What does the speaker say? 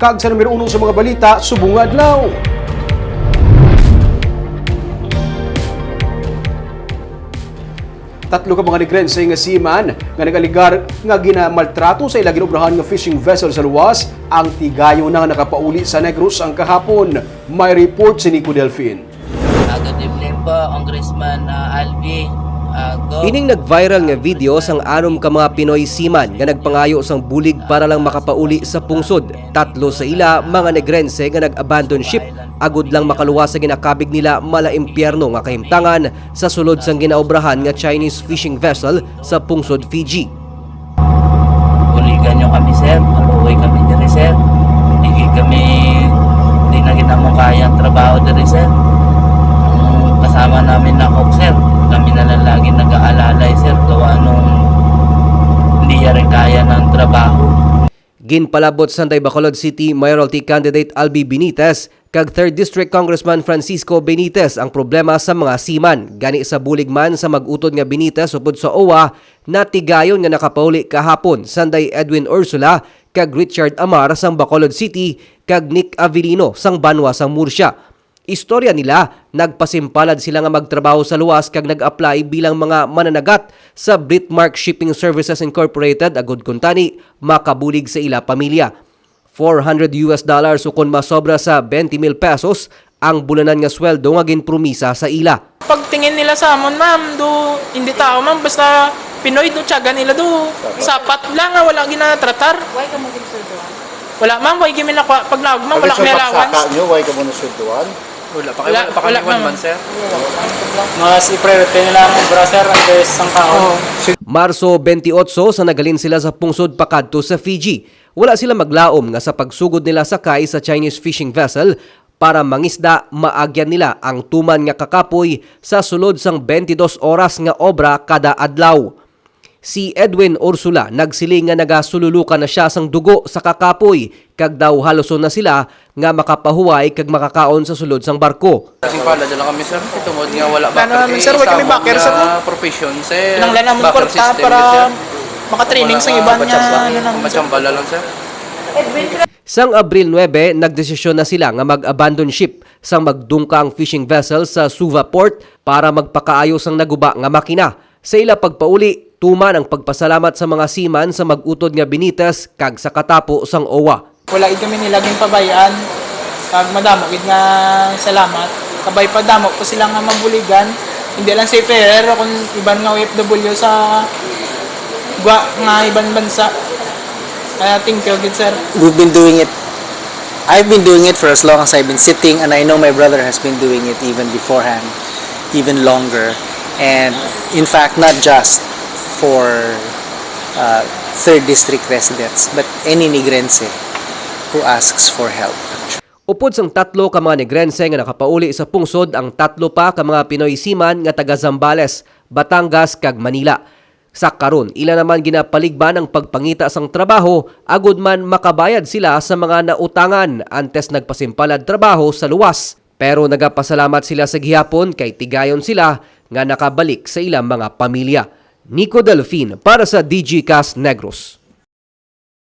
kag sa numero 1 sa mga balita subong nga adlaw. Tatlo ka mga negrense nga seaman nga nagaligar nga ginamaltrato sa ilang ginobrahan nga fishing vessel sa luwas ang tigayo na nakapauli sa Negros ang kahapon. May report si Nico Delfin. Good evening po, Congressman Alvi. Ining nag-viral nga video sang anom ka mga Pinoy seaman nga nagpangayo sang bulig para lang makapauli sa pungsod. Tatlo sa ila mga negrense nga nag-abandon ship agud lang makaluwas sa ginakabig nila mala impyerno nga kahimtangan sa sulod sang ginaobrahan nga Chinese fishing vessel sa pungsod Fiji. Buligan nyo kami, sir. Maluwi kami diri, sir. Hindi na kita mo kaya ang trabaho diri, sir. Kasama namin na Coke, sir. Kami na lang lagi nag-aalalay, sir. Gawa nung hindi rin kaya ng trabaho. Ginpalabot sa Bacolod City Mayoralty candidate Albi Benitez kag 3rd District Congressman Francisco Benitez ang problema sa mga seaman. Gani sa bulig man sa mag-utod nga Benitez upod sa OWA na tigayon nga nakapauli kahapon Sanday Edwin Ursula kag Richard Amar sang Bacolod City kag Nick Avelino sang Banwa sang Murcia. Istorya nila, nagpasimpalad sila nga magtrabaho sa luwas kag nag-apply bilang mga mananagat sa Britmark Shipping Services Incorporated agud kuntani makabulig sa ila pamilya. $400 o kung masobra sa 20,000 pesos ang bulanan nga sweldo nga ginpromisa sa ila. Pagtingin nila sa amon, ma'am, hindi tao, ma'am, basta Pinoy, tsaga nila, sapat lang, wala ginatratar. Why ka mo ginsulduan? Wala, ma'am, why gimin ako, pag naog, ma'am, wala kami allowance. Pag nyo, why ka mo nasulduan? Wala, ma'am. Sir? Mas i-priority nila ang brother, ang isang tao. Marso 28 sa nagalin sila sa pungsod pakadto sa Fiji. Wala sila maglaom nga sa pagsugod nila sakay sa Chinese fishing vessel para mangisda maagyan nila ang tuman nga kakapoy sa sulod sang 22 oras nga obra kada adlaw. Si Edwin Ursula nagsiling nga nagasululukan na siya sang dugo sa kakapoy kag daw haloson na sila nga makapahuway kag makakaon sa sulod sang barko. Kasing pala dyan lang kami, sir. Tungod nga wala Naman, sir, wala kami backer, sir. Profession, sir. Nang naman korta para makatraining sa iba niya. Machambala lang, sir. Sang Abril 9, nagdesisyon na sila nga mag-abandon ship sang magdungkang fishing vessel sa Suva Port para magpakaayos ang naguba nga makina. Sa ila pagpauli, tuman ang pagpasalamat sa mga seaman sa mag-utod nga Benitez kag sa katapo sang OWA. Wala kami nilaging pabayaan. Kag madamo gid nga salamat. Kabay pa damo po sila nga mabuligan. Hindi lang sa pero kung iban nga OFW sa nga ibang bansa. Kaya thank you, good sir. We've been doing it. I've been doing it for as long as I've been sitting, and I know my brother has been doing it even beforehand, even longer. And in fact, not just for 3rd District residents, but any Negrense who asks for help. Upod sang tatlo ka mga negrense nga nakapauli sa pungsod ang tatlo pa ka mga Pinoy seaman nga taga Zambales, Batangas kag Manila. Sa karon, ila naman ginapaligban ang pagpangita sang trabaho agud man makabayad sila sa mga nautangan antes nagpasimpalad trabaho sa luwas. Pero nagapasalamat sila sa gihapon kay tigayon sila nga nakabalik sa ilang mga pamilya. Nico Delfin para sa DG Cast Negros.